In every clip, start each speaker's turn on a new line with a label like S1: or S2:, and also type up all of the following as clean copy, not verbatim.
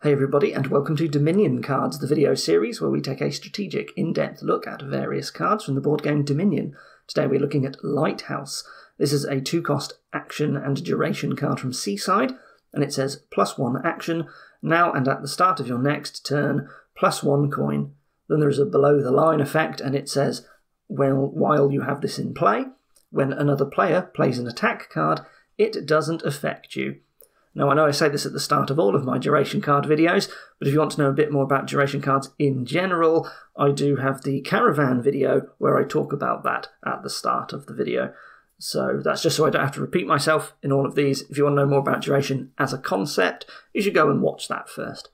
S1: Hey everybody, and welcome to Dominion Cards, the video series where we take a strategic, in-depth look at various cards from the board game Dominion. Today we're looking at Lighthouse. This is a 2-cost action and duration card from Seaside, and it says +1 action, now and at the start of your next turn, +1 coin. Then there is a below-the-line effect, and it says, well, while you have this in play, when another player plays an attack card, it doesn't affect you. Now, I know I say this at the start of all of my duration card videos, but if you want to know a bit more about duration cards in general, I do have the Caravan video where I talk about that at the start of the video. So that's just so I don't have to repeat myself in all of these. If you want to know more about duration as a concept, you should go and watch that first.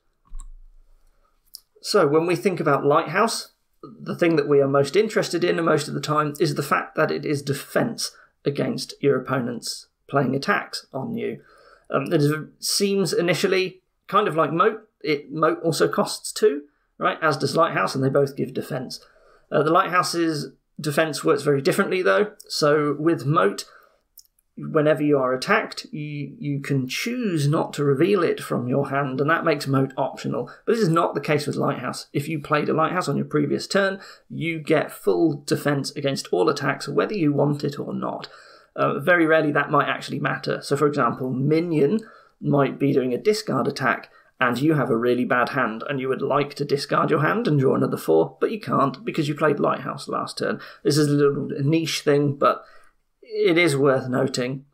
S1: So when we think about Lighthouse, the thing that we are most interested in most of the time is the fact that it is defense against your opponents playing attacks on you. It seems initially kind of like Moat. Moat also costs 2, right, as does Lighthouse, and they both give defense. The Lighthouse's defense works very differently, though. So with Moat, whenever you are attacked, you can choose not to reveal it from your hand, and that makes Moat optional. But this is not the case with Lighthouse. If you played a Lighthouse on your previous turn, you get full defense against all attacks, whether you want it or not. Very rarely that might actually matter. So for example, Minion might be doing a discard attack and you have a really bad hand and you would like to discard your hand and draw another 4, but you can't because you played Lighthouse last turn. This is a little niche thing, but it is worth noting.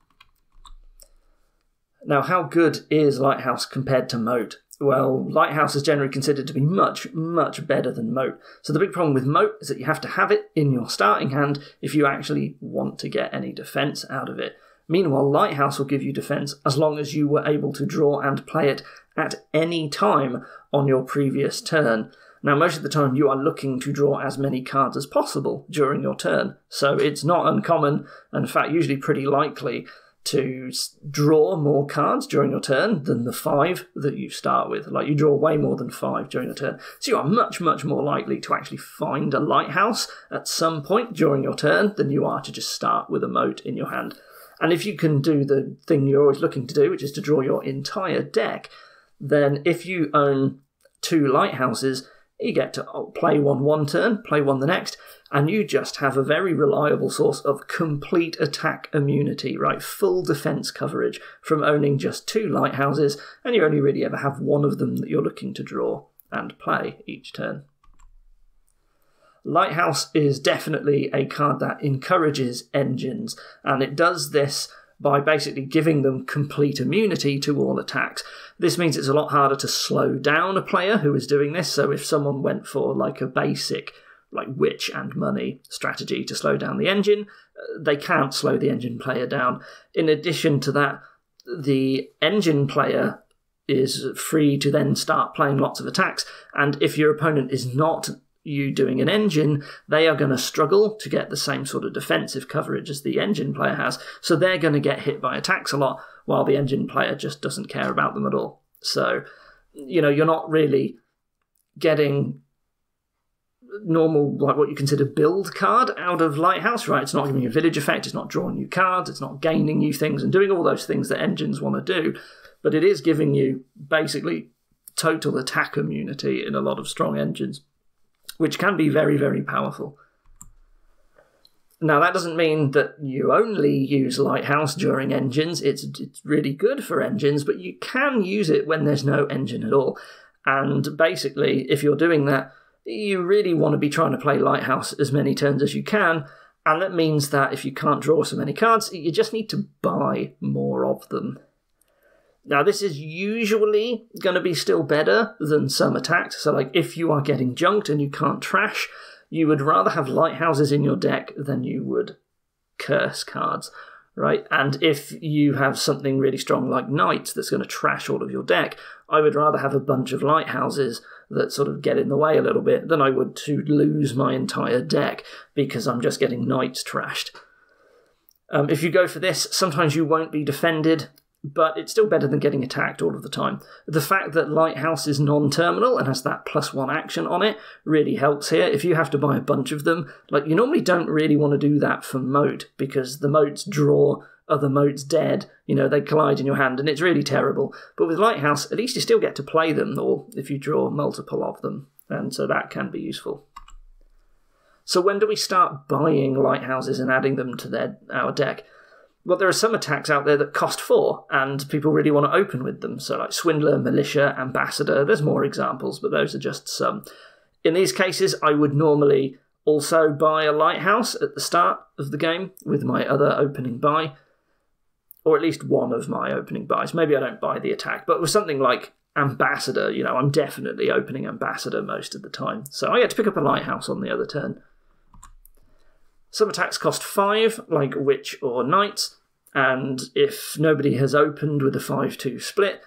S1: Now, how good is Lighthouse compared to Moat? Well, Lighthouse is generally considered to be much, much better than Moat. So the big problem with Moat is that you have to have it in your starting hand if you actually want to get any defense out of it. Meanwhile, Lighthouse will give you defense as long as you were able to draw and play it at any time on your previous turn. Now, most of the time you are looking to draw as many cards as possible during your turn, so it's not uncommon, and in fact usually pretty likely, to draw more cards during your turn than the 5 that you start with. Like, you draw way more than 5 during your turn. So you are much, much more likely to actually find a Lighthouse at some point during your turn than you are to just start with a Moat in your hand. And if you can do the thing you're always looking to do, which is to draw your entire deck, then if you own 2 Lighthouses, you get to play one turn, play one the next, and you just have a very reliable source of complete attack immunity, right? Full defense coverage from owning just 2 Lighthouses, and you only really ever have one of them that you're looking to draw and play each turn. Lighthouse is definitely a card that encourages engines, and it does this by basically giving them complete immunity to all attacks. This means it's a lot harder to slow down a player who is doing this, so if someone went for like a basic like Witch and Money strategy to slow down the engine, they can't slow the engine player down. In addition to that, the engine player is free to then start playing lots of attacks, and if your opponent is not you doing an engine, they are going to struggle to get the same sort of defensive coverage as the engine player has, so they're going to get hit by attacks a lot, while the engine player just doesn't care about them at all. So, you know, you're not really getting normal, like what you consider build card out of Lighthouse, right? It's not giving you a village effect, it's not drawing new cards, it's not gaining new things and doing all those things that engines want to do, but it is giving you basically total attack immunity in a lot of strong engines, which can be very, very powerful. Now, that doesn't mean that you only use Lighthouse during engines. It's really good for engines, but you can use it when there's no engine at all. And basically, if you're doing that, you really want to be trying to play Lighthouse as many turns as you can, and that means that if you can't draw so many cards, you just need to buy more of them. Now, this is usually going to be still better than some attacks, so like if you are getting junked and you can't trash, you would rather have Lighthouses in your deck than you would curse cards, right? And if you have something really strong like Knights that's going to trash all of your deck, I would rather have a bunch of Lighthouses that sort of get in the way a little bit than I would to lose my entire deck because I'm just getting Knights trashed. If you go for this, sometimes you won't be defended, but it's still better than getting attacked all of the time. The fact that Lighthouse is non-terminal and has that +1 action on it really helps here. If you have to buy a bunch of them, like, you normally don't really want to do that for Moat, because the Moats draw other motes dead. You know, they collide in your hand, and it's really terrible. But with Lighthouse, at least you still get to play them, or if you draw multiple of them, and so that can be useful. So when do we start buying lighthouses and adding them to our deck? Well, there are some attacks out there that cost 4, and people really want to open with them. So like Swindler, Militia, Ambassador, there's more examples, but those are just some. In these cases, I would normally also buy a lighthouse at the start of the game with my other opening buy, or at least one of my opening buys. Maybe I don't buy the attack, but with something like Ambassador, you know, I'm definitely opening Ambassador most of the time. So I get to pick up a lighthouse on the other turn. Some attacks cost 5, like Witch or Knight, and if nobody has opened with a 5-2 split,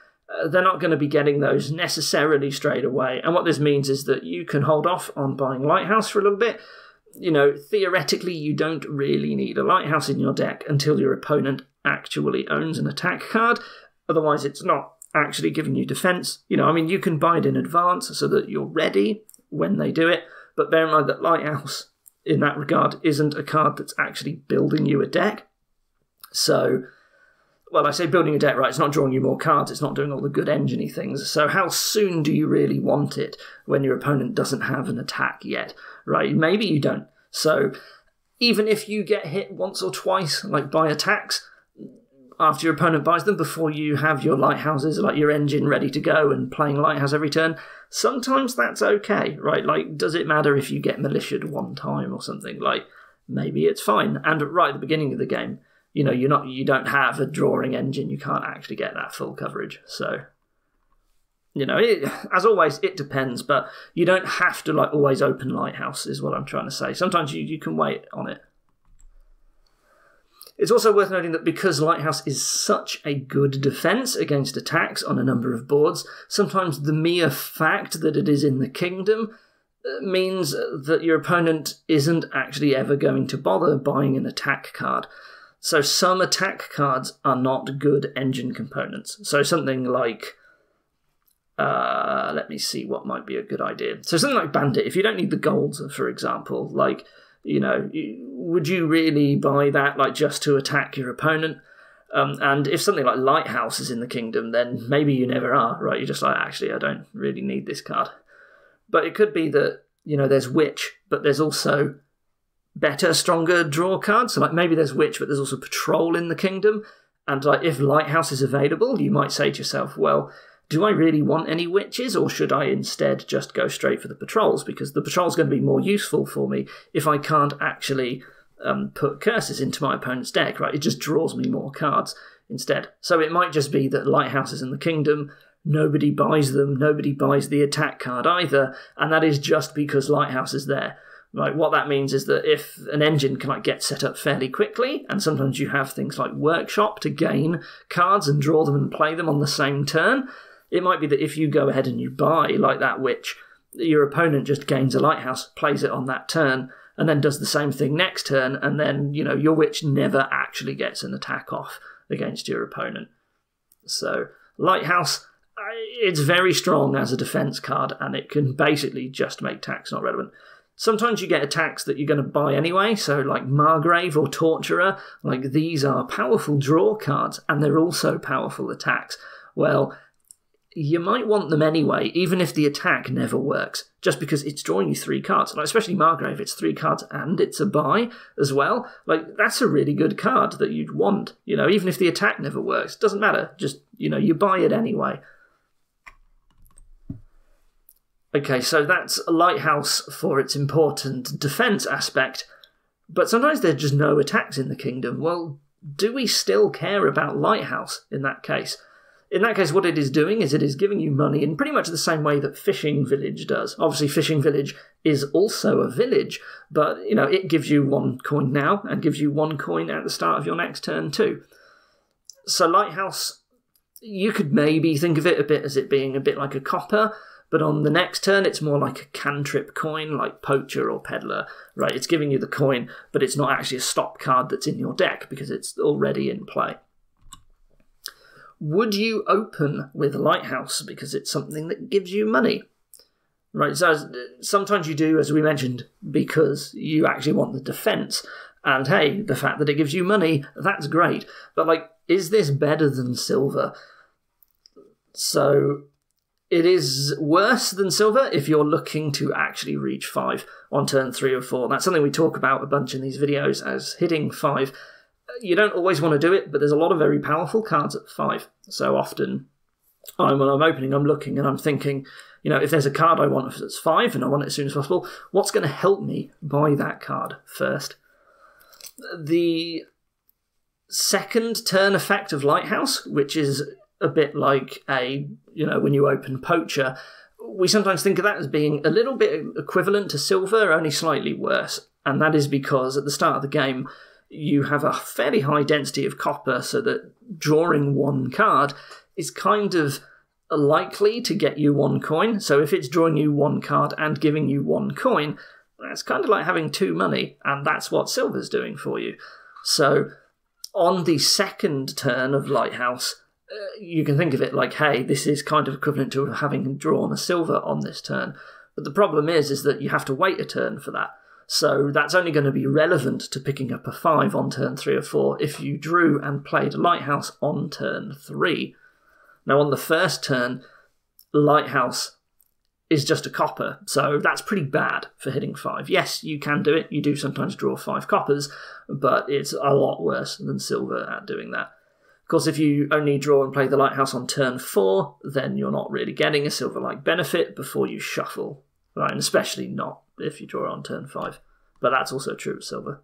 S1: they're not going to be getting those necessarily straight away. And what this means is that you can hold off on buying Lighthouse for a little bit. You know, theoretically, you don't really need a Lighthouse in your deck until your opponent actually owns an attack card. Otherwise, it's not actually giving you defense. You know, I mean, you can buy it in advance so that you're ready when they do it, but bear in mind that Lighthouse, in that regard, isn't a card that's actually building you a deck. So, well, I say building a deck, right, it's not drawing you more cards, it's not doing all the good engine-y things. So how soon do you really want it when your opponent doesn't have an attack yet, right? Maybe you don't. So even if you get hit once or twice, like by attacks, after your opponent buys them, before you have your lighthouses, like your engine ready to go and playing lighthouse every turn, sometimes that's okay, right? Like, does it matter if you get militiaed one time or something? Like, maybe it's fine. And right at the beginning of the game, you know, you don't have a drawing engine, you can't actually get that full coverage. So, you know, as always, it depends, but you don't have to like always open lighthouse, is what I'm trying to say. Sometimes you can wait on it. It's also worth noting that because Lighthouse is such a good defense against attacks on a number of boards, sometimes the mere fact that it is in the kingdom means that your opponent isn't actually ever going to bother buying an attack card. So some attack cards are not good engine components. So something like, let me see what might be a good idea. So something like Bandit, if you don't need the gold, for example, like, you know, would you really buy that like just to attack your opponent? And if something like Lighthouse is in the kingdom, then maybe you never are, right? You're just like, actually, I don't really need this card. But it could be that, you know, there's Witch, but there's also better, stronger draw cards. So like maybe there's Witch, but there's also Patrol in the kingdom. And like if Lighthouse is available, you might say to yourself, well, do I really want any Witches, or should I instead just go straight for the Patrols? Because the Patrol's going to be more useful for me if I can't actually put curses into my opponent's deck, right? It just draws me more cards instead. So it might just be that Lighthouse is in the kingdom, nobody buys them, nobody buys the attack card either, and that is just because Lighthouse is there. Right, what that means is that if an engine can like get set up fairly quickly, and sometimes you have things like Workshop to gain cards and draw them and play them on the same turn, it might be that if you go ahead and you buy like that Witch, your opponent just gains a Lighthouse, plays it on that turn, and then does the same thing next turn, and then, you know, your Witch never actually gets an attack off against your opponent. So, Lighthouse, it's very strong as a defense card, and it can basically just make attacks not relevant. Sometimes you get attacks that you're going to buy anyway, so like Margrave or Torturer, like these are powerful draw cards, and they're also powerful attacks. Well, you might want them anyway, even if the attack never works, just because it's drawing you 3 cards. Like, especially Margrave, it's 3 cards and it's a buy as well. Like, that's a really good card that you'd want, you know, even if the attack never works. Doesn't matter, just, you know, you buy it anyway. Okay, so that's Lighthouse for its important defense aspect, but sometimes there's just no attacks in the kingdom. Well, do we still care about Lighthouse in that case? In that case, what it is doing is it is giving you money in pretty much the same way that Fishing Village does. Obviously, Fishing Village is also a village, but, you know, it gives you 1 coin now and gives you 1 coin at the start of your next turn too. So Lighthouse, you could maybe think of it a bit as it being a bit like a copper, but on the next turn it's more like a cantrip coin, like Poacher or Peddler, right? It's giving you the coin, but it's not actually a stop card that's in your deck because it's already in play. Would you open with Lighthouse because it's something that gives you money? Right, so sometimes you do, as we mentioned, because you actually want the defense. And hey, the fact that it gives you money, that's great. But like, is this better than silver? So it is worse than silver if you're looking to actually reach 5 on turn 3 or 4. That's something we talk about a bunch in these videos as hitting 5. You don't always want to do it, but there's a lot of very powerful cards at 5. So often, when I'm opening, I'm looking and I'm thinking, you know, if there's a card I want that's 5 and I want it as soon as possible, what's going to help me buy that card first? The second turn effect of Lighthouse, which is a bit like when you open Poacher, we sometimes think of that as being a little bit equivalent to silver, only slightly worse. And that is because at the start of the game, you have a fairly high density of copper, so that drawing one card is kind of likely to get you 1 coin. So if it's drawing you 1 card and giving you 1 coin, that's kind of like having 2 money, and that's what silver's doing for you. So on the second turn of Lighthouse, you can think of it like, hey, this is kind of equivalent to having drawn a silver on this turn. But the problem is that you have to wait a turn for that. So that's only going to be relevant to picking up a 5 on turn 3 or 4 if you drew and played Lighthouse on turn 3. Now on the first turn, Lighthouse is just a copper, so that's pretty bad for hitting 5. Yes, you can do it, you do sometimes draw 5 coppers, but it's a lot worse than silver at doing that. Of course, if you only draw and play the Lighthouse on turn 4, then you're not really getting a silver-like benefit before you shuffle, right? And especially not if you draw on turn 5. But that's also true of silver.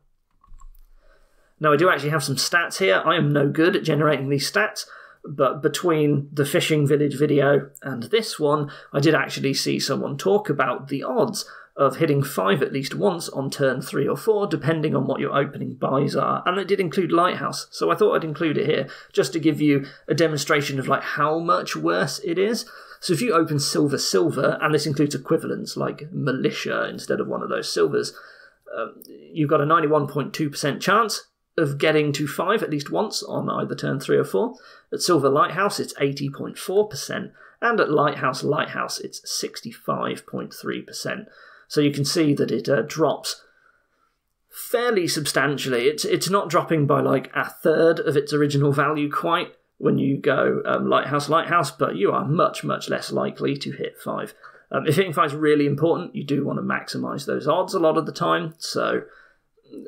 S1: Now, I do actually have some stats here. I am no good at generating these stats, but between the fishing village video and this one, I did actually see someone talk about the odds of hitting 5 at least once on turn 3 or 4, depending on what your opening buys are. And it did include Lighthouse, so I thought I'd include it here, just to give you a demonstration of like how much worse it is. So if you open Silver Silver, and this includes equivalents like Militia instead of one of those silvers, you've got a 91.2% chance of getting to 5 at least once on either turn 3 or 4. At Silver Lighthouse, it's 80.4%, and at Lighthouse Lighthouse, it's 65.3%. So you can see that it drops fairly substantially. It's not dropping by like a third of its original value quite when you go Lighthouse Lighthouse, but you are much, much less likely to hit 5. If hitting 5 is really important, you do want to maximise those odds a lot of the time. So,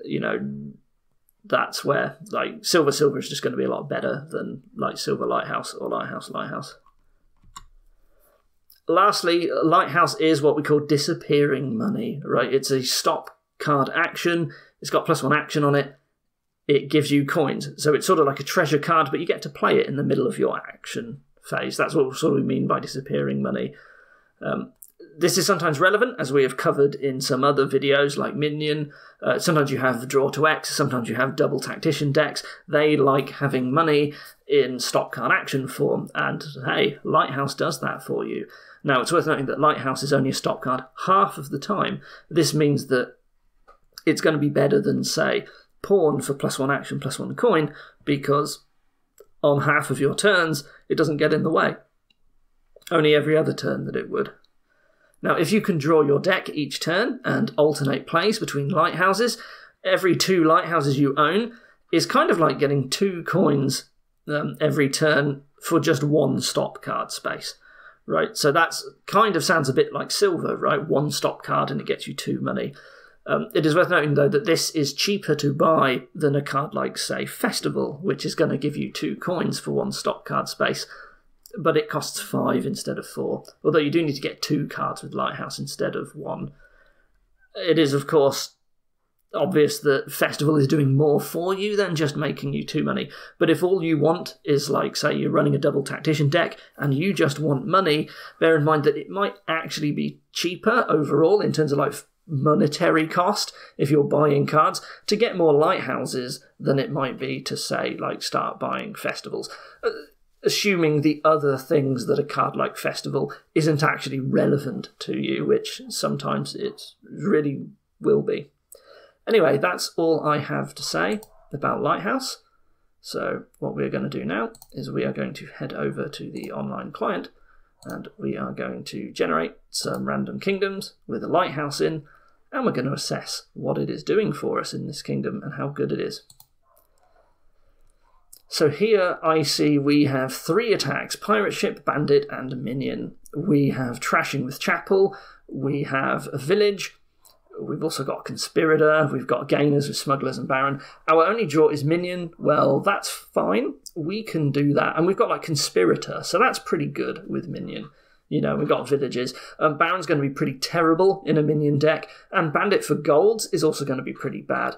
S1: you know, that's where like Silver Silver is just going to be a lot better than like Silver Lighthouse or Lighthouse Lighthouse. Lastly, Lighthouse is what we call disappearing money, right? It's a stop card action. It's got +1 action on it. It gives you coins. So it's sort of like a treasure card, but you get to play it in the middle of your action phase. That's what we mean by disappearing money. This is sometimes relevant, as we have covered in some other videos like Minion. Sometimes you have Draw to X, sometimes you have double tactician decks. They like having money in stop card action form, and hey, Lighthouse does that for you. Now, it's worth noting that Lighthouse is only a stop card half of the time. This means that it's going to be better than, say, Pawn for +1 action, +1 coin, because on half of your turns, it doesn't get in the way. Only every other turn that it would. Now, if you can draw your deck each turn and alternate plays between lighthouses, every 2 lighthouses you own is kind of like getting 2 coins every turn for just 1 stop card space, right? So that's kind of sounds a bit like silver, right? 1 stop card and it gets you 2 money. It is worth noting, though, that this is cheaper to buy than a card like, say, Festival, which is going to give you 2 coins for 1 stop card space. But it costs 5 instead of 4, although you do need to get 2 cards with Lighthouse instead of 1. It is, of course, obvious that Festival is doing more for you than just making you 2 money. But if all you want is, like, say, you're running a double tactician deck and you just want money, bear in mind that it might actually be cheaper overall in terms of, like, monetary cost if you're buying cards to get more lighthouses than it might be to, say, like, start buying Festivals. Assuming the other things that a card like Festival isn't actually relevant to you, which sometimes it really will be. Anyway, that's all I have to say about Lighthouse. So what we're going to do now is we are going to head over to the online client and we are going to generate some random kingdoms with a lighthouse in, and we're going to assess what it is doing for us in this kingdom and how good it is. So here I see we have 3 attacks: pirate ship, bandit, and minion. We have trashing with chapel, we have a village, we've also got a conspirator, we've got gainers with smugglers and baron. Our only draw is minion. Well, that's fine, we can do that. And we've got like conspirator, so that's pretty good with minion. You know, we've got villages. Baron's going to be pretty terrible in a minion deck, and bandit for golds is also going to be pretty bad.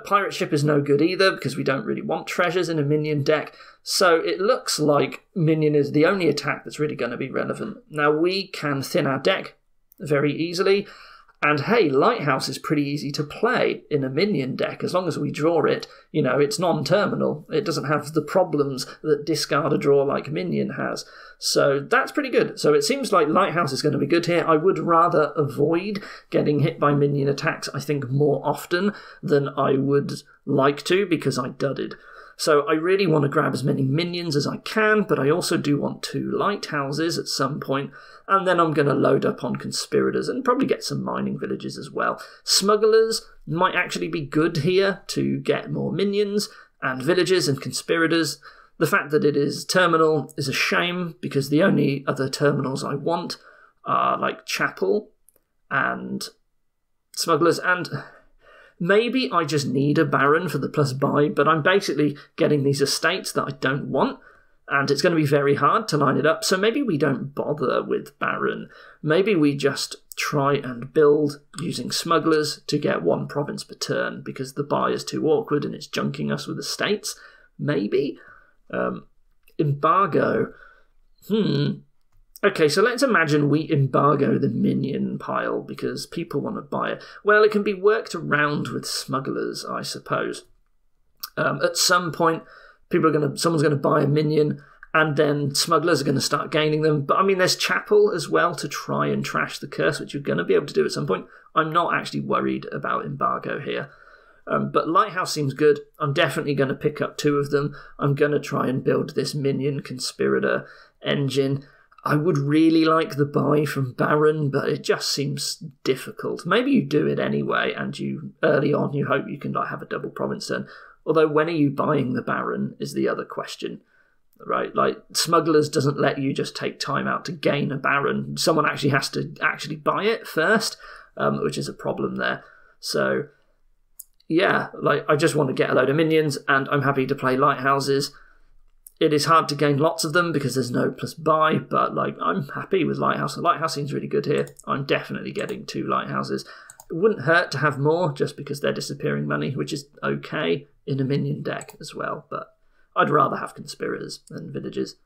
S1: Pirate ship is no good either, because we don't really want treasures in a minion deck, so it looks like minion is the only attack that's really going to be relevant. Now, we can thin our deck very easily, and hey, Lighthouse is pretty easy to play in a minion deck. As long as we draw it, you know, it's non-terminal. It doesn't have the problems that discard a draw like minion has. So that's pretty good. So it seems like Lighthouse is going to be good here. I would rather avoid getting hit by minion attacks, I think, more often than I would like to, because I dudded. So I really want to grab as many minions as I can, but I also do want 2 lighthouses at some point, and then I'm going to load up on conspirators and probably get some mining villages as well. Smugglers might actually be good here to get more minions, and villages and conspirators. The fact that it is terminal is a shame, because the only other terminals I want are like chapel and smugglers, and maybe I just need a baron for the plus buy, but I'm basically getting these estates that I don't want, and it's going to be very hard to line it up, so maybe we don't bother with baron. Maybe we just try and build using smugglers to get 1 province per turn, because the buy is too awkward and it's junking us with estates. Maybe. Embargo. Okay, so let's imagine we embargo the minion pile because people want to buy it. Well, it can be worked around with smugglers, I suppose. At some point, someone's going to buy a minion, and then smugglers are going to start gaining them. But I mean, there's chapel as well to try and trash the curse, which you're going to be able to do at some point. I'm not actually worried about embargo here. But Lighthouse seems good. I'm definitely going to pick up 2 of them. I'm going to try and build this minion conspirator engine. I would really like the buy from Baron, but it just seems difficult. Maybe you do it anyway, and early on you hope you can have a double province turn. Although, when are you buying the Baron is the other question, right? Like, Smugglers doesn't let you just take time out to gain a Baron. Someone actually has to actually buy it first, which is a problem there. So, yeah, I just want to get a load of minions, and I'm happy to play Lighthouses. It is hard to gain lots of them because there's no plus buy, but I'm happy with Lighthouse. The Lighthouse seems really good here. I'm definitely getting 2 Lighthouses. It wouldn't hurt to have more just because they're disappearing money, which is okay in a minion deck as well, but I'd rather have conspirators than villages.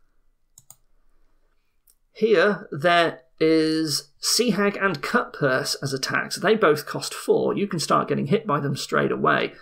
S1: Here, there is Sea Hag and Cutpurse as attacks. They both cost 4. You can start getting hit by them straight away.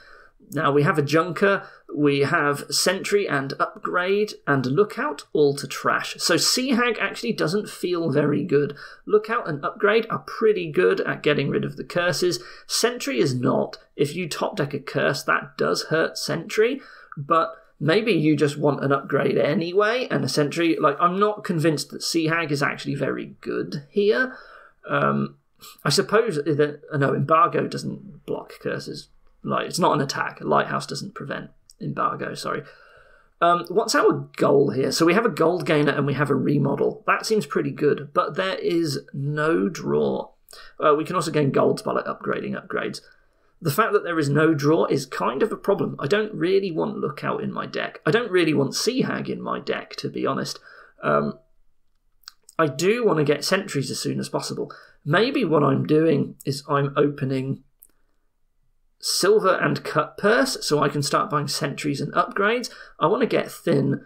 S1: Now, we have a Junker, we have Sentry and Upgrade, and Lookout, all to trash. So Sea Hag actually doesn't feel very good. Lookout and Upgrade are pretty good at getting rid of the curses. Sentry is not. If you top deck a curse, that does hurt Sentry, but maybe you just want an upgrade anyway, and a Sentry. I'm not convinced that Sea Hag is actually very good here. I suppose that, no, Embargo doesn't block curses. It's not an attack. Lighthouse doesn't prevent embargo, sorry. What's our goal here? So we have a gold gainer and we have a remodel. That seems pretty good, but there is no draw. We can also gain golds by upgrading upgrades. The fact that there is no draw is kind of a problem. I don't really want Lookout in my deck. I don't really want Sea Hag in my deck, to be honest. I do want to get sentries as soon as possible. Maybe what I'm doing is I'm opening Silver and Cutpurse, so I can start buying sentries and upgrades. I want to get thin.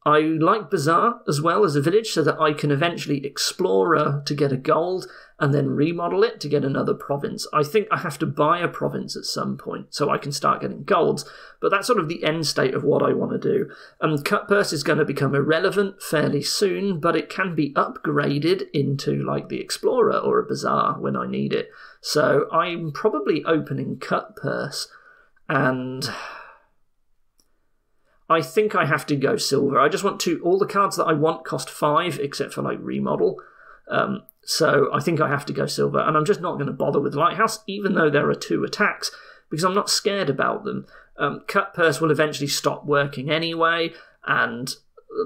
S1: I like Bazaar as well as a village so that I can eventually Explorer to get a gold and then remodel it to get another province. I think I have to buy a province at some point so I can start getting golds, but that's sort of the end state of what I want to do. Cutpurse is going to become irrelevant fairly soon, but it can be upgraded into the Explorer or a Bazaar when I need it. So I'm probably opening Cutpurse, and I think I have to go silver. I just want all the cards that I want cost 5, except for remodel. So I think I have to go silver, and I'm just not going to bother with Lighthouse, even though there are 2 attacks, because I'm not scared about them. Cut Purse will eventually stop working anyway, and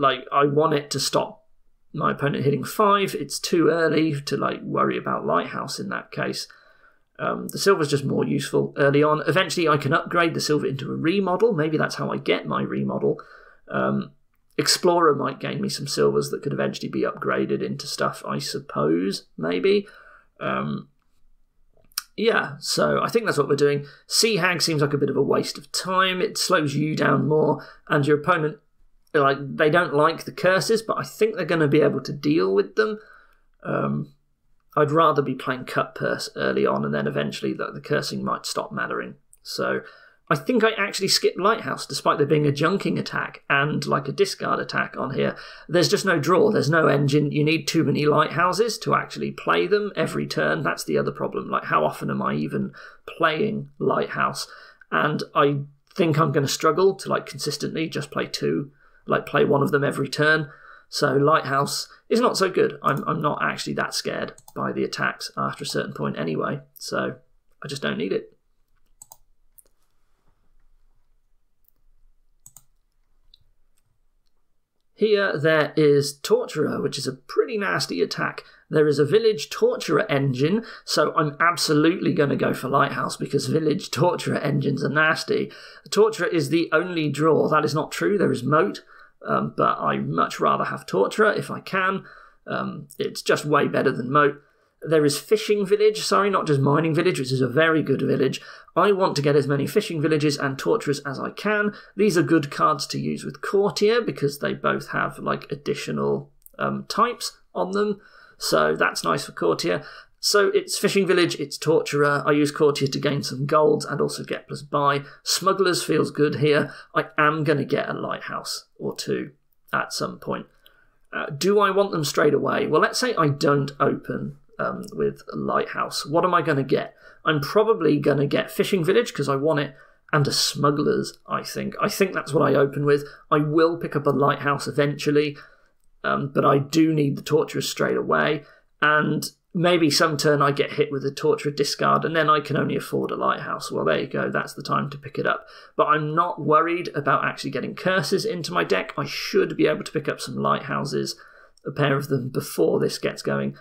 S1: I want it to stop my opponent hitting 5. It's too early to worry about Lighthouse in that case. The silver's just more useful early on. Eventually I can upgrade the silver into a remodel. Maybe that's how I get my remodel. Explorer might gain me some silvers that could eventually be upgraded into stuff, I suppose, maybe. Yeah, so I think that's what we're doing. Sea Hag seems like a bit of a waste of time. It slows you down more, and your opponent, they don't like the curses, but I think they're going to be able to deal with them. I'd rather be playing Cut Purse early on, and then eventually the cursing might stop mattering. So I think I actually skipped Lighthouse, despite there being a junking attack and a discard attack on here. There's just no draw. There's no engine. You need too many Lighthouses to actually play them every turn. That's the other problem. How often am I even playing Lighthouse? And I think I'm going to struggle to consistently just play 2, play one of them every turn. So Lighthouse is not so good. I'm not actually that scared by the attacks after a certain point anyway. So I just don't need it. Here there is Torturer, which is a pretty nasty attack. There is a Village Torturer engine, so I'm absolutely going to go for Lighthouse because Village Torturer engines are nasty. Torturer is the only draw. That is not true. There is Moat, but I much rather have Torturer if I can. It's just way better than Moat. There is Fishing Village, not just Mining Village, which is a very good village. I want to get as many Fishing Villages and Torturers as I can. These are good cards to use with Courtier because they both have additional types on them. So that's nice for Courtier. So it's Fishing Village, it's Torturer. I use Courtier to gain some golds and also get +buy. Smugglers feels good here. I am going to get a Lighthouse or 2 at some point. Do I want them straight away? Well, let's say I don't open with Lighthouse. What am I going to get? I'm probably going to get Fishing Village because I want it, and a Smugglers, I think. I think that's what I open with. I will pick up a Lighthouse eventually, but I do need the Torturer straight away, and maybe some turn I get hit with a Torturer discard, and then I can only afford a Lighthouse. Well, there you go. That's the time to pick it up. But I'm not worried about actually getting curses into my deck. I should be able to pick up some Lighthouses, a pair of them, before this gets going.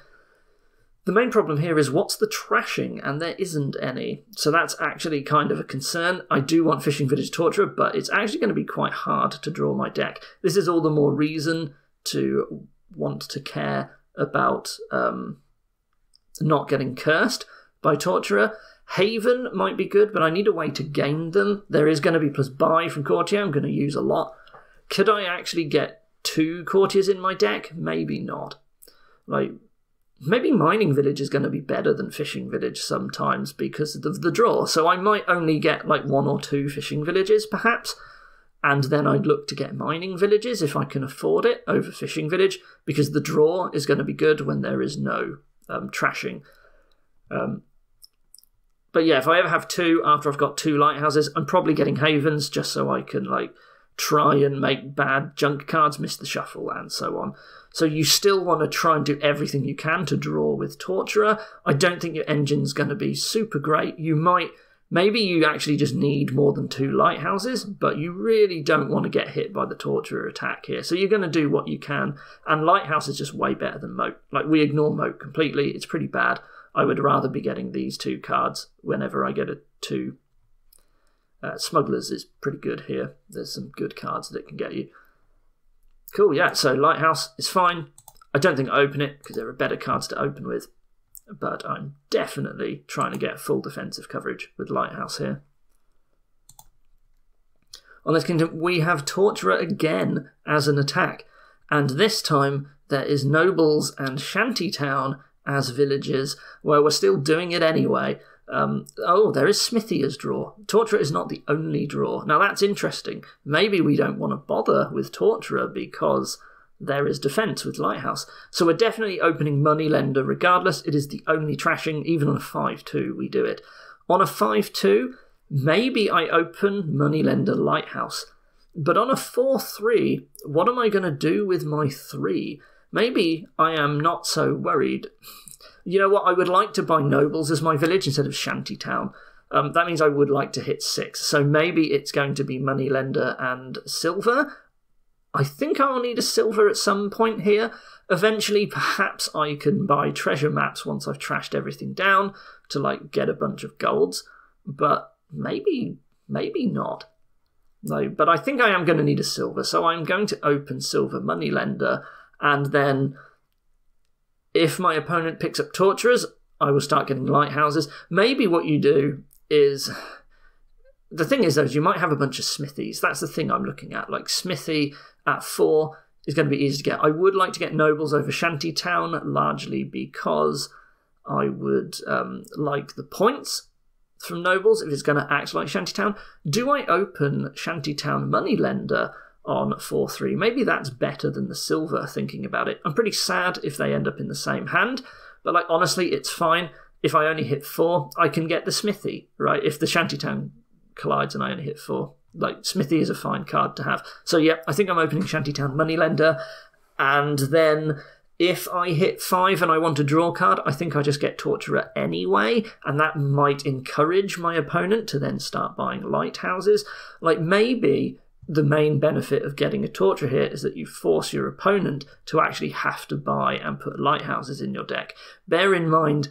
S1: The main problem here is what's the trashing, and there isn't any. So that's actually kind of a concern. I do want Fishing Village Torturer, but it's actually going to be quite hard to draw my deck. This is all the more reason to want to care about not getting cursed by Torturer. Haven might be good, but I need a way to gain them. There is going to be +buy from Courtier. I'm going to use a lot. Could I actually get 2 Courtiers in my deck? Maybe not. Maybe Mining Village is going to be better than Fishing Village sometimes because of the draw. So I might only get 1 or 2 Fishing Villages, perhaps. And then I'd look to get Mining Villages if I can afford it over Fishing Village, because the draw is going to be good when there is no trashing. But yeah, if I ever have 2 after I've got 2 Lighthouses, I'm probably getting Havens just so I can try and make bad junk cards miss the shuffle and so on. So you still want to try and do everything you can to draw with Torturer. I don't think your engine's going to be super great. Maybe you actually just need more than 2 Lighthouses, but you really don't want to get hit by the Torturer attack here. So you're going to do what you can, and Lighthouse is just way better than Moat. We ignore Moat completely. It's pretty bad. I would rather be getting these 2 cards whenever I get a 2. Smugglers is pretty good here. There's some good cards that it can get you. Cool, yeah, so Lighthouse is fine. I don't think I open it because there are better cards to open with, but I'm definitely trying to get full defensive coverage with Lighthouse here. On this kingdom, we have Torturer again as an attack, and this time there is Nobles and Shantytown as villages, where we're still doing it anyway. There is Smithy as draw. Torturer is not the only draw. Now that's interesting. Maybe we don't want to bother with Torturer because there is defense with Lighthouse. So we're definitely opening Moneylender regardless. It is the only trashing. Even on a 5-2 we do it. On a 5-2, maybe I open Moneylender Lighthouse. But on a 4-3, what am I going to do with my 3? maybe I am not so worried. You know what? I would like to buy nobles as my village instead of shantytown. That means I would like to hit 6. So maybe it's going to be moneylender and silver. I think I'll need a silver at some point here. Eventually, perhaps I can buy treasure maps once I've trashed everything down to like get a bunch of golds. But maybe not. No, but I think I am going to need a silver. So I'm going to open silver moneylender, and then if my opponent picks up torturers, I will start getting lighthouses. Maybe what you do is... The thing is, though, is you might have a bunch of smithies. That's the thing I'm looking at. Like, smithy at 4 is going to be easy to get. I would like to get nobles over shantytown, largely because I would like the points from nobles if it's going to act like shantytown. Do I open shantytown moneylender on 4-3? Maybe that's better than the silver, thinking about it. I'm pretty sad if they end up in the same hand, but like honestly, it's fine. If I only hit 4, I can get the smithy, right? If the shantytown collides and I only hit 4. Like, smithy is a fine card to have. So yeah, I think I'm opening shantytown moneylender, and then if I hit 5 and I want a draw card, I think I just get torturer anyway, and that might encourage my opponent to then start buying lighthouses. Like, maybe the main benefit of getting a torturer here is that you force your opponent to actually have to buy and put lighthouses in your deck. Bear in mind,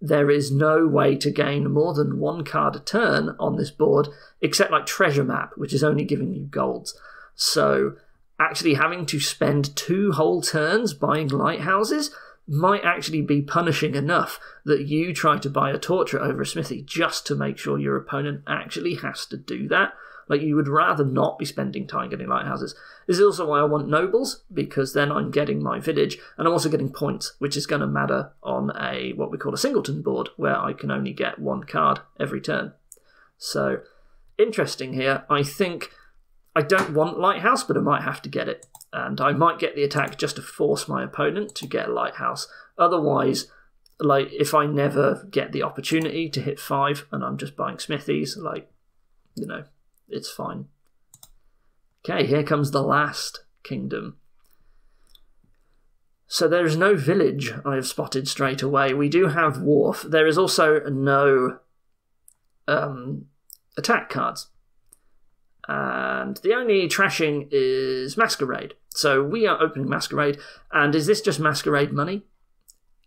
S1: there is no way to gain more than 1 card a turn on this board, except like treasure map, which is only giving you golds. So actually having to spend 2 whole turns buying lighthouses might actually be punishing enough that you try to buy a torturer over a smithy just to make sure your opponent actually has to do that. Like, you would rather not be spending time getting lighthouses. This is also why I want nobles, because then I'm getting my village, and I'm also getting points, which is going to matter on a what we call a singleton board, where I can only get 1 card every turn. So, interesting here. I think I don't want lighthouse, but I might have to get it. And I might get the attack just to force my opponent to get a lighthouse. Otherwise, like, if I never get the opportunity to hit 5 and I'm just buying smithies, like, you know, it's fine. Okay, here comes the last kingdom. So there is no village I have spotted straight away. We do have wharf. There is also no attack cards. And the only trashing is Masquerade. So we are opening Masquerade. And is this just Masquerade money?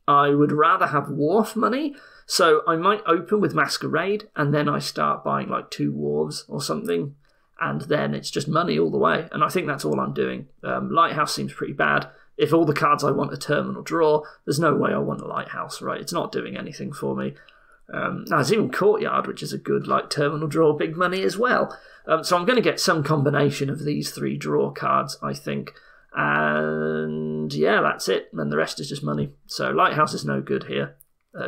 S1: I would rather have wharf money. So I might open with Masquerade, and then I start buying like 2 wharves or something, and then it's just money all the way. And I think that's all I'm doing. Lighthouse seems pretty bad. If all the cards I want are terminal draw, there's no way I want a lighthouse, right? It's not doing anything for me. There's even Courtyard, which is a good like terminal draw big money as well. So I'm going to get some combination of these 3 draw cards, I think. And yeah, that's it. And the rest is just money. So Lighthouse is no good here.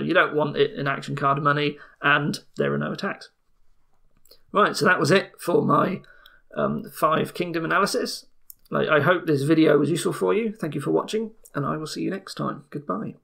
S1: You don't want it in action card money, and there are no attacks. Right, so that was it for my 5 kingdom analysis. I hope this video was useful for you. Thank you for watching, and I will see you next time. Goodbye.